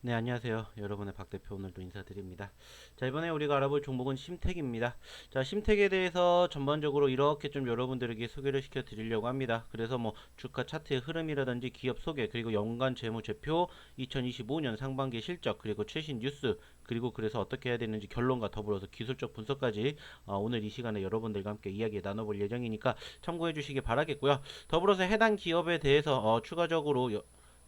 네, 안녕하세요. 여러분의 박 대표 오늘도 인사드립니다. 자, 이번에 우리가 알아볼 종목은 심택입니다. 자, 심택에 대해서 전반적으로 이렇게 좀 여러분들에게 소개를 시켜 드리려고 합니다. 그래서 뭐 주가 차트의 흐름이라든지 기업 소개, 그리고 연간 재무제표, 2025년 상반기 실적, 그리고 최신 뉴스, 그리고 그래서 어떻게 해야 되는지 결론과 더불어서 기술적 분석까지 오늘 이 시간에 여러분들과 함께 이야기 나눠볼 예정이니까 참고해 주시기 바라겠고요. 더불어서 해당 기업에 대해서 추가적으로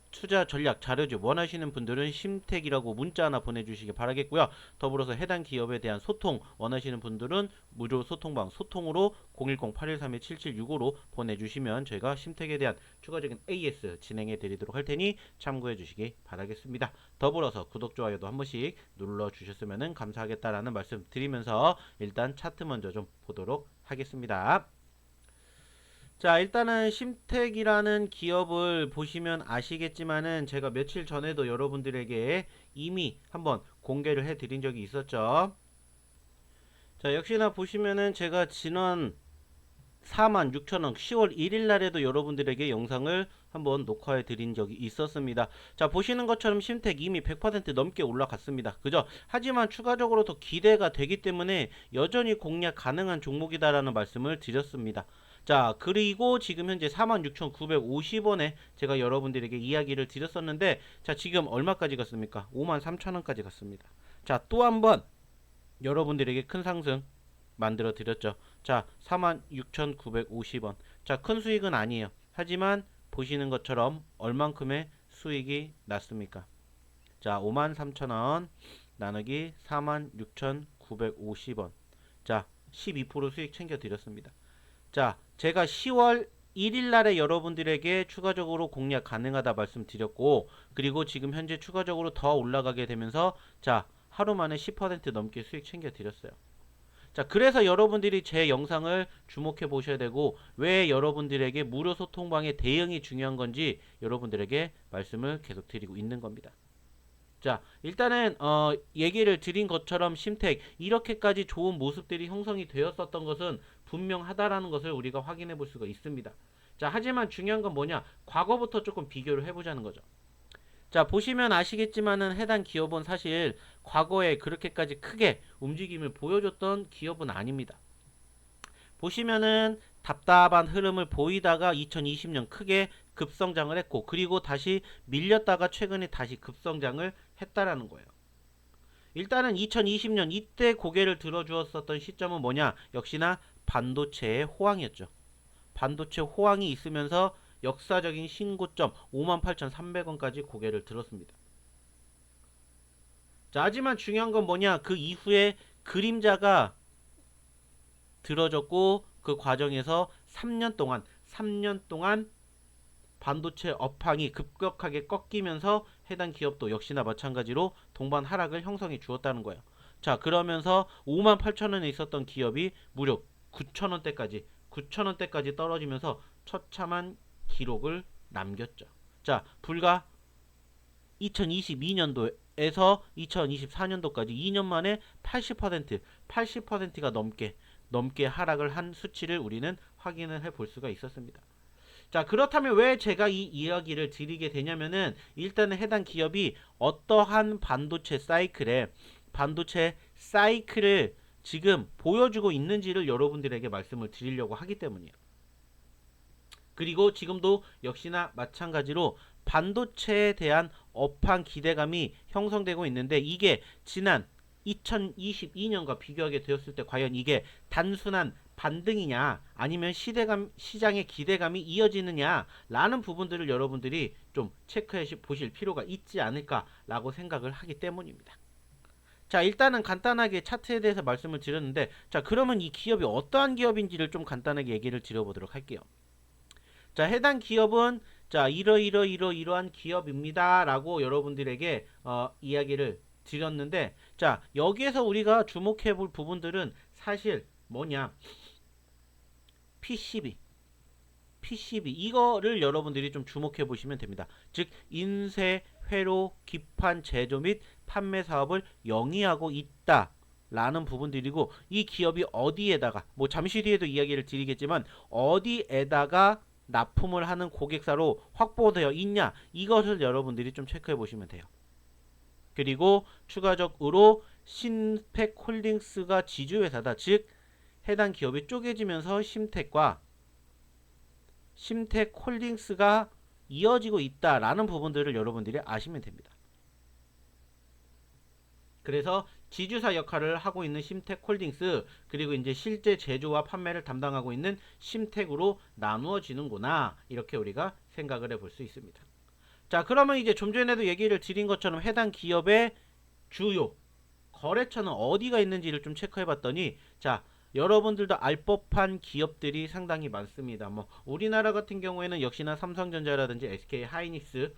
투자 전략 자료집 원하시는 분들은 심택이라고 문자 하나 보내주시기 바라겠고요. 더불어서 해당 기업에 대한 소통 원하시는 분들은 무료 소통방 소통으로 010-813-7765로 보내주시면 저희가 심택에 대한 추가적인 AS 진행해 드리도록 할 테니 참고해 주시기 바라겠습니다. 더불어서 구독, 좋아요도 한 번씩 눌러주셨으면 감사하겠다라는 말씀 드리면서 일단 차트 먼저 좀 보도록 하겠습니다. 자, 일단은 심택이라는 기업을 보시면 아시겠지만은 제가 며칠 전에도 여러분들에게 이미 한번 공개를 해드린 적이 있었죠. 자, 역시나 보시면은 제가 지난 46,000원 10월 1일 날에도 여러분들에게 영상을 한번 녹화해 드린 적이 있었습니다. 자, 보시는 것처럼 심택 이미 100% 넘게 올라갔습니다. 그죠? 하지만 추가적으로 더 기대가 되기 때문에 여전히 공략 가능한 종목이다라는 말씀을 드렸습니다. 자, 그리고 지금 현재 46,950원에 제가 여러분들에게 이야기를 드렸었는데, 자, 지금 얼마까지 갔습니까? 53,000원까지 갔습니다. 자, 또 한번 여러분들에게 큰 상승 만들어 드렸죠. 자, 46,950원. 자, 큰 수익은 아니에요. 하지만 보시는 것처럼 얼만큼의 수익이 났습니까? 자, 53,000원 나누기 46,950원. 자, 12% 수익 챙겨 드렸습니다. 자, 제가 10월 1일 날에 여러분들에게 추가적으로 공략 가능하다 말씀드렸고, 그리고 지금 현재 추가적으로 더 올라가게 되면서 자, 하루 만에 10% 넘게 수익 챙겨 드렸어요. 자, 그래서 여러분들이 제 영상을 주목해 보셔야 되고, 왜 여러분들에게 무료 소통방의 대응이 중요한 건지 여러분들에게 말씀을 계속 드리고 있는 겁니다. 자, 일단은 얘기를 드린 것처럼 심택 이렇게까지 좋은 모습들이 형성이 되었었던 것은 분명하다라는 것을 우리가 확인해 볼 수가 있습니다. 자, 하지만 중요한 건 뭐냐? 과거부터 조금 비교를 해보자는 거죠. 자, 보시면 아시겠지만은 해당 기업은 사실 과거에 그렇게까지 크게 움직임을 보여줬던 기업은 아닙니다. 보시면은 답답한 흐름을 보이다가 2020년 크게 급성장을 했고, 그리고 다시 밀렸다가 최근에 다시 급성장을 했다라는 거예요. 일단은 2020년 이때 고개를 들어주었었던 시점은 뭐냐? 역시나 반도체의 호황이었죠. 반도체 호황이 있으면서 역사적인 신고점 58,300원까지 고개를 들었습니다. 자, 하지만 중요한 건 뭐냐? 그 이후에 그림자가 들어졌고, 그 과정에서 3년 동안 반도체 업황이 급격하게 꺾이면서 해당 기업도 역시나 마찬가지로 동반 하락을 형성해 주었다는 거예요. 자, 그러면서 58,000원에 있었던 기업이 무려 9,000원대까지 떨어지면서 처참한 기록을 남겼죠. 자, 불과 2022년도에서 2024년도까지 2년 만에 80%가 넘게 하락을 한 수치를 우리는 확인을 해 볼 수가 있었습니다. 자, 그렇다면 왜 제가 이 이야기를 드리게 되냐면은 일단은 해당 기업이 어떠한 반도체 사이클을 지금 보여주고 있는지를 여러분들에게 말씀을 드리려고 하기 때문이에요. 그리고 지금도 역시나 마찬가지로 반도체에 대한 업황 기대감이 형성되고 있는데, 이게 지난 2022년과 비교하게 되었을 때 과연 이게 단순한 반등이냐 아니면 시장의 기대감이 이어지느냐 라는 부분들을 여러분들이 좀 체크해 보실 필요가 있지 않을까라고 생각을 하기 때문입니다. 자, 일단은 간단하게 차트에 대해서 말씀을 드렸는데, 자, 그러면 이 기업이 어떠한 기업인지를 좀 간단하게 얘기를 드려보도록 할게요. 자, 해당 기업은 자, 이러한 기업입니다 라고 여러분들에게 이야기를 드렸는데, 자, 여기에서 우리가 주목해 볼 부분들은 사실 뭐냐? PCB 이거를 여러분들이 좀 주목해 보시면 됩니다. 즉, 인쇄, 회로, 기판 제조 및 판매 사업을 영위하고 있다 라는 부분들이고, 이 기업이 어디에다가 뭐 잠시 뒤에도 이야기를 드리겠지만 어디에다가 납품을 하는 고객사로 확보되어 있냐, 이것을 여러분들이 좀 체크해 보시면 돼요. 그리고 추가적으로 신택홀딩스가 지주회사다. 즉 해당 기업이 쪼개지면서 심택과 심택홀딩스가 이어지고 있다라는 부분들을 여러분들이 아시면 됩니다. 그래서 지주사 역할을 하고 있는 심택홀딩스, 그리고 이제 실제 제조와 판매를 담당하고 있는 심택으로 나누어지는구나, 이렇게 우리가 생각을 해볼 수 있습니다. 자, 그러면 이제 좀 전에도 얘기를 드린 것처럼 해당 기업의 주요 거래처는 어디가 있는지를 좀 체크해 봤더니, 자, 여러분들도 알 법한 기업들이 상당히 많습니다. 뭐 우리나라 같은 경우에는 역시나 삼성전자라든지 SK 하이닉스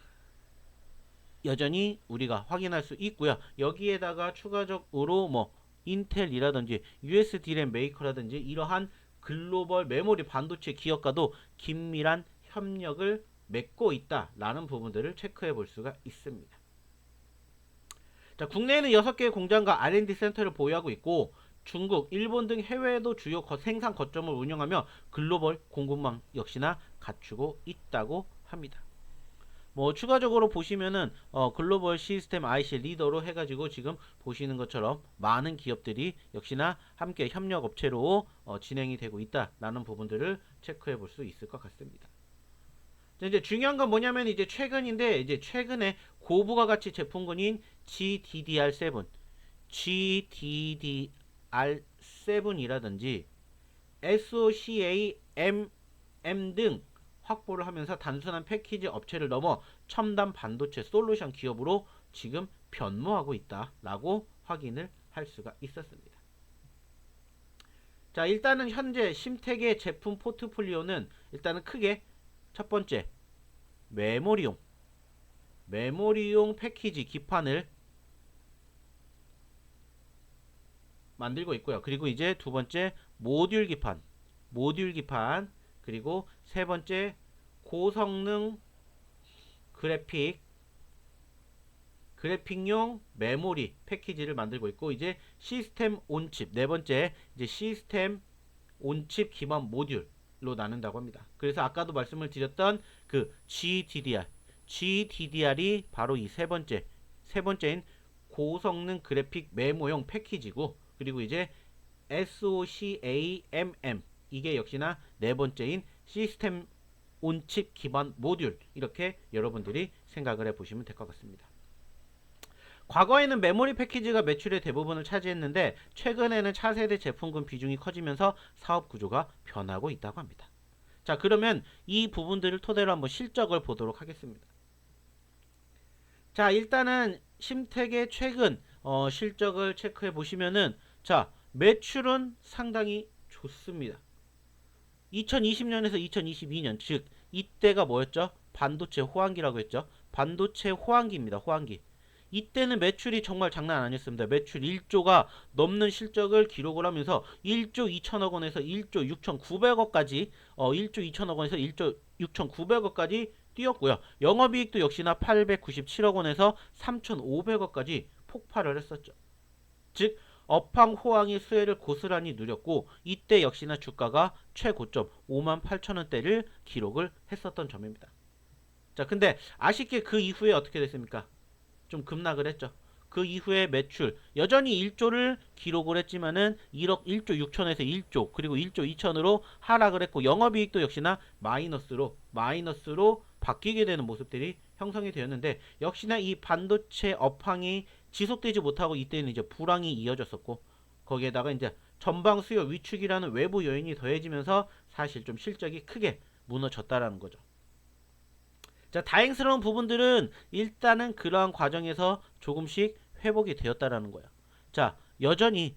여전히 우리가 확인할 수 있고요. 여기에다가 추가적으로 뭐 인텔이라든지 US 디램 메이커라든지 이러한 글로벌 메모리 반도체 기업과도 긴밀한 협력을 맺고 있다라는 부분들을 체크해 볼 수가 있습니다. 자, 국내에는 6개의 공장과 R&D 센터를 보유하고 있고 중국, 일본 등 해외에도 주요 생산 거점을 운영하며 글로벌 공급망 역시나 갖추고 있다고 합니다. 뭐 추가적으로 보시면은 글로벌 시스템 IC 리더로 해가지고 지금 보시는 것처럼 많은 기업들이 역시나 함께 협력 업체로 진행이 되고 있다라는 부분들을 체크해 볼 수 있을 것 같습니다. 이제 중요한 건 뭐냐면 이제 최근인데, 이제 최근에 고부가 가치 제품군인 GDDR7, GDDR7이라든지 SOCAMM 등 확보를 하면서 단순한 패키지 업체를 넘어 첨단 반도체 솔루션 기업으로 지금 변모하고 있다라고 확인을 할 수가 있었습니다. 자, 일단은 현재 심택의 제품 포트폴리오는 일단은 크게 첫 번째 메모리용 패키지 기판을 만들고 있고요. 그리고 이제 두 번째 모듈 기판, 그리고 세 번째 고성능 그래픽용 메모리 패키지를 만들고 있고, 이제 시스템 온칩, 네 번째 이제 시스템 온칩 기반 모듈로 나눈다고 합니다. 그래서 아까도 말씀을 드렸던 그 GDDR이 바로 이 세 번째인 고성능 그래픽 메모용 패키지고, 그리고 이제 SOCAMM, 이게 역시나 네 번째인 시스템 온칩 기반 모듈, 이렇게 여러분들이 생각을 해보시면 될 것 같습니다. 과거에는 메모리 패키지가 매출의 대부분을 차지했는데 최근에는 차세대 제품군 비중이 커지면서 사업 구조가 변하고 있다고 합니다. 자, 그러면 이 부분들을 토대로 한번 실적을 보도록 하겠습니다. 자, 일단은 심택의 최근 실적을 체크해 보시면은, 자, 매출은 상당히 좋습니다. 2020년에서 2022년, 즉 이때가 뭐였죠? 반도체 호황기라고 했죠. 반도체 호황기입니다. 호황기. 이때는 매출이 정말 장난 아니었습니다. 매출 1조가 넘는 실적을 기록을 하면서 1조 2천억 원에서 1조 6,900억까지 1조 2천억 원에서 1조 6,900억까지 뛰었고요. 영업이익도 역시나 897억 원에서 3,500억까지 폭발을 했었죠. 즉 업황 호황이 수혜를 고스란히 누렸고, 이때 역시나 주가가 최고점 58,000원대를 기록을 했었던 점입니다. 자, 근데 아쉽게 그 이후에 어떻게 됐습니까? 좀 급락을 했죠. 그 이후에 매출 여전히 1조를 기록을 했지만은 1조 6천에서 1조, 그리고 1조 2천으로 하락을 했고, 영업이익도 역시나 마이너스로 바뀌게 되는 모습들이 형성이 되었는데, 역시나 이 반도체 업황이 지속되지 못하고 이때는 이제 불황이 이어졌었고, 거기에다가 이제 전방 수요 위축이라는 외부 요인이 더해지면서 사실 좀 실적이 크게 무너졌다라는 거죠. 자, 다행스러운 부분들은 일단은 그러한 과정에서 조금씩 회복이 되었다라는 거예요. 자, 여전히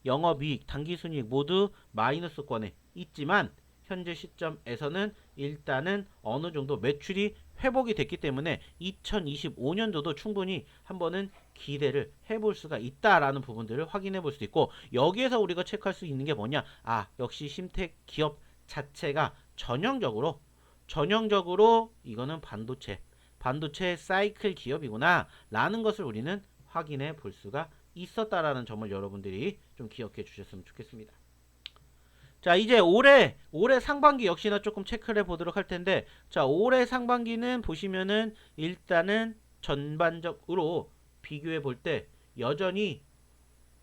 영업이익, 당기순이익 모두 마이너스권에 있지만 현재 시점에서는 일단은 어느 정도 매출이 회복이 됐기 때문에 2025년도도 충분히 한번은 기대를 해볼 수가 있다라는 부분들을 확인해 볼 수 있고, 여기에서 우리가 체크할 수 있는 게 뭐냐? 아, 역시 심택 기업 자체가 전형적으로 이거는 반도체 사이클 기업이구나 라는 것을 우리는 확인해 볼 수가 있었다라는 점을 여러분들이 좀 기억해 주셨으면 좋겠습니다. 자, 이제 올해 상반기 역시나 조금 체크를 해 보도록 할 텐데, 자, 올해 상반기는 보시면은 일단은 전반적으로 비교해 볼 때 여전히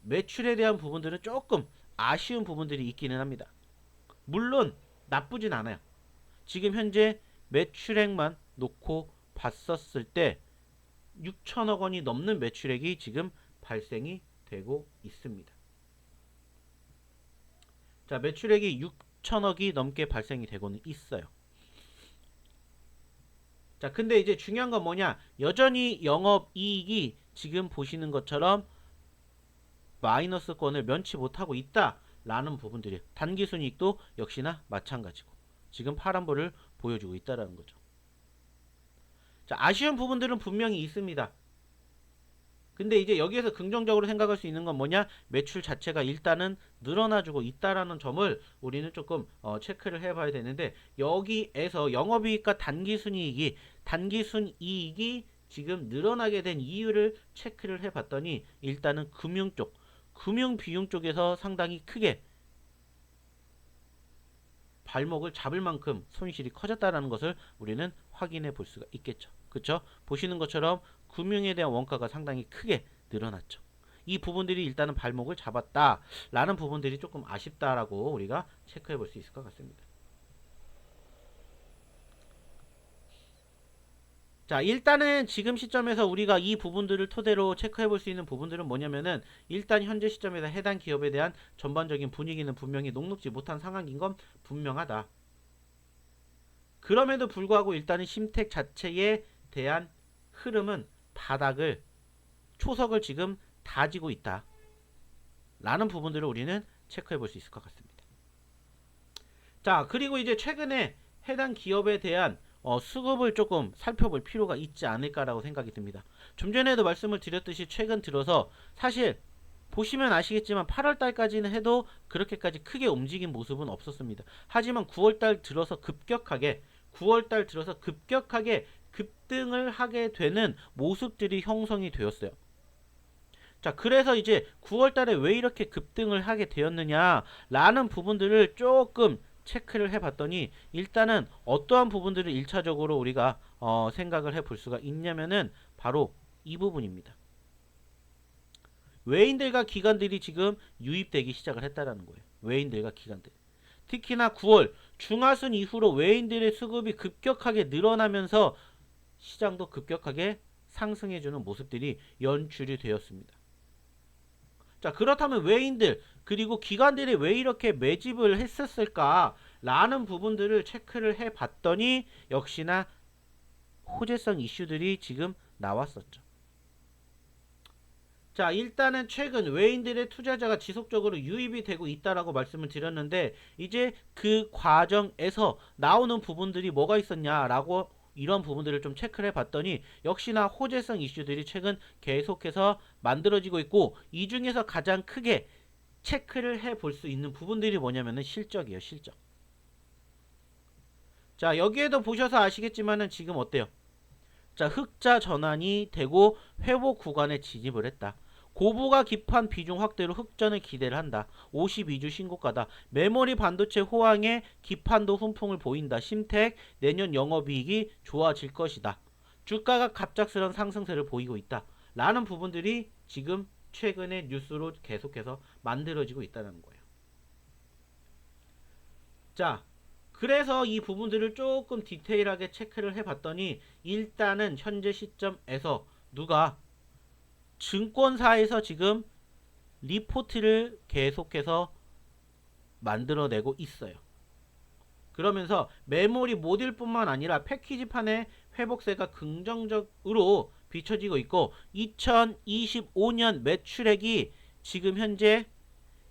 매출에 대한 부분들은 조금 아쉬운 부분들이 있기는 합니다. 물론 나쁘진 않아요. 지금 현재 매출액만 놓고 봤었을 때 6천억 원이 넘는 매출액이 지금 발생이 되고 있습니다. 자, 매출액이 6천억이 넘게 발생이 되고는 있어요. 자, 근데 이제 중요한 건 뭐냐? 여전히 영업이익이 지금 보시는 것처럼 마이너스권을 면치 못하고 있다라는 부분들이, 단기순이익도 역시나 마찬가지고 지금 파란불을 보여주고 있다라는 거죠. 자, 아쉬운 부분들은 분명히 있습니다. 근데 이제 여기에서 긍정적으로 생각할 수 있는 건 뭐냐? 매출 자체가 일단은 늘어나주고 있다라는 점을 우리는 조금 체크를 해봐야 되는데, 여기에서 영업이익과 단기순이익이 지금 늘어나게 된 이유를 체크를 해봤더니 일단은 금융 쪽, 금융 비용 쪽에서 상당히 크게 발목을 잡을 만큼 손실이 커졌다라는 것을 우리는 확인해 볼 수가 있겠죠. 그렇죠? 보시는 것처럼 금융에 대한 원가가 상당히 크게 늘어났죠. 이 부분들이 일단은 발목을 잡았다라는 부분들이 조금 아쉽다라고 우리가 체크해 볼 수 있을 것 같습니다. 자, 일단은 지금 시점에서 우리가 이 부분들을 토대로 체크해 볼 수 있는 부분들은 뭐냐면은, 일단 현재 시점에서 해당 기업에 대한 전반적인 분위기는 분명히 녹록지 못한 상황인 건 분명하다. 그럼에도 불구하고 일단은 심택 자체에 대한 흐름은 바닥을, 초석을 지금 다지고 있다 라는 부분들을 우리는 체크해 볼 수 있을 것 같습니다. 자, 그리고 이제 최근에 해당 기업에 대한 수급을 조금 살펴볼 필요가 있지 않을까라고 생각이 듭니다. 좀 전에도 말씀을 드렸듯이 최근 들어서 사실 보시면 아시겠지만 8월달까지는 해도 그렇게까지 크게 움직인 모습은 없었습니다. 하지만 9월달 들어서 급격하게 급등을 하게 되는 모습들이 형성이 되었어요. 자, 그래서 이제 9월달에 왜 이렇게 급등을 하게 되었느냐라는 부분들을 조금 체크를 해봤더니, 일단은 어떠한 부분들을 1차적으로 우리가 생각을 해볼 수가 있냐면은 바로 이 부분입니다. 외인들과 기관들이 지금 유입되기 시작을 했다라는 거예요. 외인들과 기관들. 특히나 9월 중하순 이후로 외인들의 수급이 급격하게 늘어나면서 시장도 급격하게 상승해주는 모습들이 연출이 되었습니다. 자, 그렇다면 외인들 그리고 기관들이 왜 이렇게 매집을 했었을까 라는 부분들을 체크를 해봤더니 역시나 호재성 이슈들이 지금 나왔었죠. 자, 일단은 최근 외인들의 투자자가 지속적으로 유입이 되고 있다라고 말씀을 드렸는데, 이제 그 과정에서 나오는 부분들이 뭐가 있었냐라고 이런 부분들을 좀 체크를 해봤더니 역시나 호재성 이슈들이 최근 계속해서 만들어지고 있고, 이 중에서 가장 크게 체크를 해볼 수 있는 부분들이 뭐냐면은 실적이에요. 실적. 자, 여기에도 보셔서 아시겠지만은 지금 어때요? 자, 흑자 전환이 되고 회복 구간에 진입을 했다. 고부가 깊은 비중 확대로 흑전을 기대를 한다. 52주 신고가다. 메모리 반도체 호황에 기판도 훈풍을 보인다. 심택 내년 영업이익이 좋아질 것이다. 주가가 갑작스런 상승세를 보이고 있다. 라는 부분들이 지금 최근의 뉴스로 계속해서 만들어지고 있다는 거예요. 자, 그래서 이 부분들을 조금 디테일하게 체크를 해봤더니 일단은 현재 시점에서 누가 증권사에서 지금 리포트를 계속해서 만들어내고 있어요. 그러면서 메모리 모듈뿐만 아니라 패키지판의 회복세가 긍정적으로 비춰지고 있고, 2025년 매출액이 지금 현재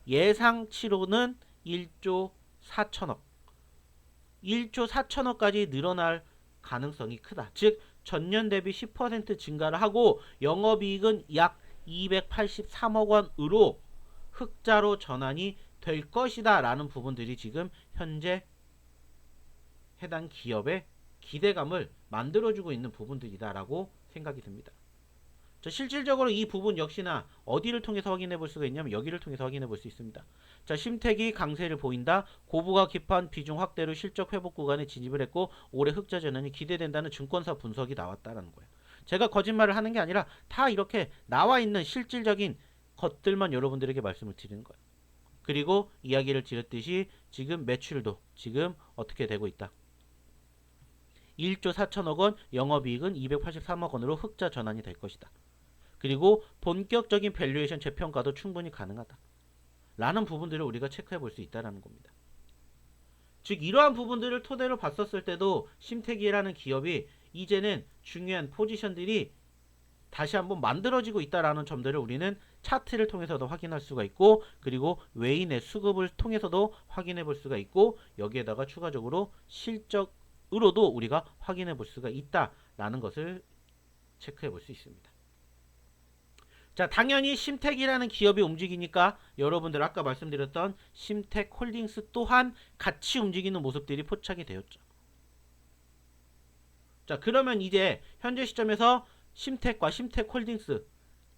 예상치로는 1조 4천억 1조 4천억까지 늘어날 가능성이 크다. 즉 전년 대비 10% 증가를 하고 영업이익은 약 283억 원으로 흑자로 전환이 될 것이다 라는 부분들이 지금 현재 해당 기업의 기대감을 만들어주고 있는 부분들이다 라고 생각이 듭니다. 자, 실질적으로 이 부분 역시나 어디를 통해서 확인해 볼 수가 있냐면 여기를 통해서 확인해 볼 수 있습니다. 자, 심택이 강세를 보인다. 고부가 깊은 비중 확대로 실적 회복 구간에 진입을 했고 올해 흑자 전환이 기대된다는 증권사 분석이 나왔다라는 거예요. 제가 거짓말을 하는 게 아니라 다 이렇게 나와 있는 실질적인 것들만 여러분들에게 말씀을 드리는 거예요. 그리고 이야기를 드렸듯이 지금 매출도 지금 어떻게 되고 있다. 1조 4천억 원, 영업이익은 283억 원으로 흑자 전환이 될 것이다. 그리고 본격적인 밸류에이션 재평가도 충분히 가능하다. 라는 부분들을 우리가 체크해 볼 수 있다는 겁니다. 즉 이러한 부분들을 토대로 봤었을 때도 심택이라는 기업이 이제는 중요한 포지션들이 다시 한번 만들어지고 있다라는 점들을 우리는 차트를 통해서도 확인할 수가 있고, 그리고 외인의 수급을 통해서도 확인해 볼 수가 있고, 여기에다가 추가적으로 실적으로도 우리가 확인해 볼 수가 있다라는 것을 체크해 볼 수 있습니다. 자, 당연히 심택이라는 기업이 움직이니까 여러분들 아까 말씀드렸던 심택홀딩스 또한 같이 움직이는 모습들이 포착이 되었죠. 자, 그러면 이제 현재 시점에서 심택과 심택홀딩스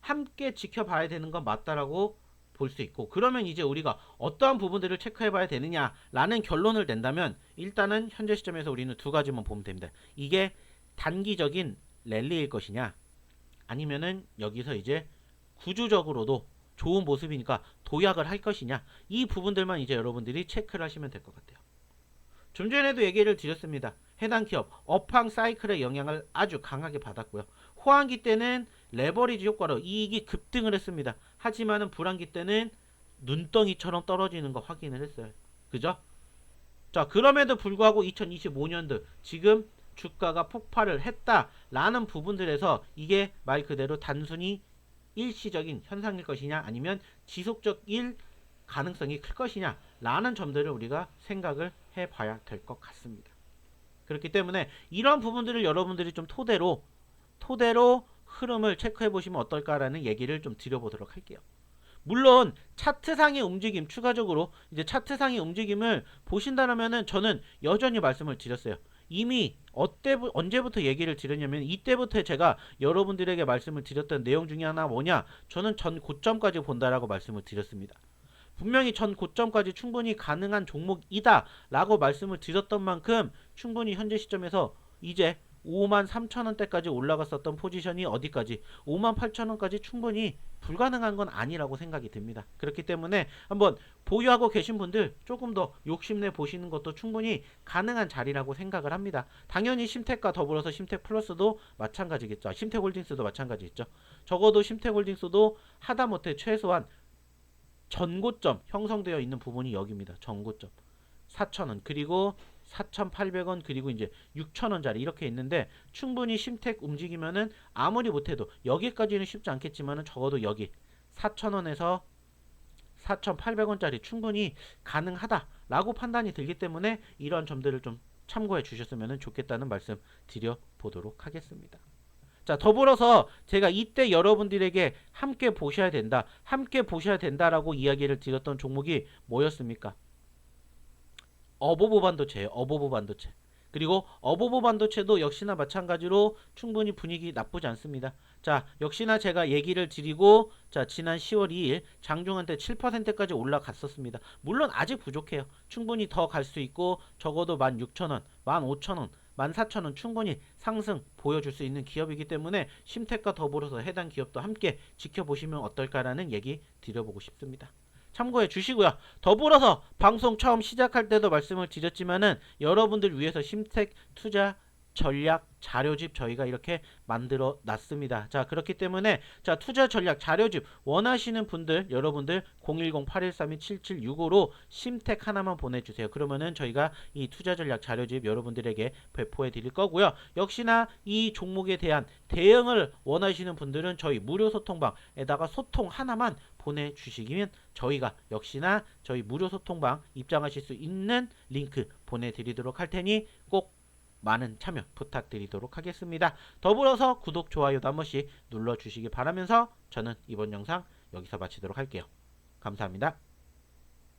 함께 지켜봐야 되는 건 맞다라고 볼 수 있고, 그러면 이제 우리가 어떠한 부분들을 체크해 봐야 되느냐라는 결론을 낸다면 일단은 현재 시점에서 우리는 두 가지만 보면 됩니다. 이게 단기적인 랠리일 것이냐, 아니면은 여기서 이제 구조적으로도 좋은 모습이니까 도약을 할 것이냐, 이 부분들만 이제 여러분들이 체크를 하시면 될 것 같아요. 좀 전에도 얘기를 드렸습니다. 해당 기업 업황 사이클의 영향을 아주 강하게 받았고요. 호황기 때는 레버리지 효과로 이익이 급등을 했습니다. 하지만은 불황기 때는 눈덩이처럼 떨어지는 거 확인을 했어요. 그죠? 자, 그럼에도 불구하고 2025년도 지금 주가가 폭발을 했다라는 부분들에서 이게 말 그대로 단순히 일시적인 현상일 것이냐, 아니면 지속적일 가능성이 클 것이냐 라는 점들을 우리가 생각을 해봐야 될 것 같습니다. 그렇기 때문에 이런 부분들을 여러분들이 좀 토대로 흐름을 체크해 보시면 어떨까라는 얘기를 좀 드려보도록 할게요. 물론 차트상의 움직임, 추가적으로 이제 차트상의 움직임을 보신다면은 저는 여전히 말씀을 드렸어요. 이미 언제부터 얘기를 드렸냐면 이때부터 제가 여러분들에게 말씀을 드렸던 내용 중에 하나 뭐냐, 저는 전 고점까지 본다라고 말씀을 드렸습니다. 분명히 전 고점까지 충분히 가능한 종목이다 라고 말씀을 드렸던 만큼 충분히 현재 시점에서 이제 53,000원대까지 올라갔었던 포지션이 어디까지 58,000원까지 충분히 불가능한 건 아니라고 생각이 듭니다. 그렇기 때문에 한번 보유하고 계신 분들 조금 더 욕심내 보시는 것도 충분히 가능한 자리라고 생각을 합니다. 당연히 심택과 더불어서 심택플러스도 마찬가지겠죠. 심택홀딩스도 마찬가지겠죠. 적어도 심택홀딩스도 하다못해 최소한 전고점 형성되어 있는 부분이 여기입니다. 전고점 4,000원, 그리고 4,800원, 그리고 이제 6,000원짜리 이렇게 있는데, 충분히 심택 움직이면은 아무리 못해도 여기까지는 쉽지 않겠지만은 적어도 여기 4,000원에서 4,800원짜리 충분히 가능하다라고 판단이 들기 때문에 이러한 점들을 좀 참고해 주셨으면 좋겠다는 말씀 드려보도록 하겠습니다. 자, 더불어서 제가 이때 여러분들에게 함께 보셔야 된다라고 이야기를 드렸던 종목이 뭐였습니까? 어보보 반도체예요. 어보보 반도체. 그리고 어보보 반도체도 역시나 마찬가지로 충분히 분위기 나쁘지 않습니다. 자, 역시나 제가 얘기를 드리고, 자, 지난 10월 2일 장중한테 7%까지 올라갔었습니다. 물론 아직 부족해요. 충분히 더 갈 수 있고, 적어도 16,000원, 15,000원, 14,000원 충분히 상승 보여줄 수 있는 기업이기 때문에 심택과 더불어서 해당 기업도 함께 지켜보시면 어떨까라는 얘기 드려보고 싶습니다. 참고해 주시고요. 더불어서 방송 처음 시작할 때도 말씀을 드렸지만은 여러분들 위해서 심택 투자 전략 자료집 저희가 이렇게 만들어 놨습니다. 자, 그렇기 때문에 자, 투자 전략 자료집 원하시는 분들 여러분들 010-8132-7765로 심택 하나만 보내주세요. 그러면은 저희가 이 투자 전략 자료집 여러분들에게 배포해 드릴 거고요. 역시나 이 종목에 대한 대응을 원하시는 분들은 저희 무료 소통방에다가 소통 하나만 보내주시면 저희가 역시나 저희 무료 소통방 입장하실 수 있는 링크 보내드리도록 할 테니 꼭 많은 참여 부탁드리도록 하겠습니다. 더불어서 구독, 좋아요도 한 번씩 눌러주시기 바라면서 저는 이번 영상 여기서 마치도록 할게요. 감사합니다.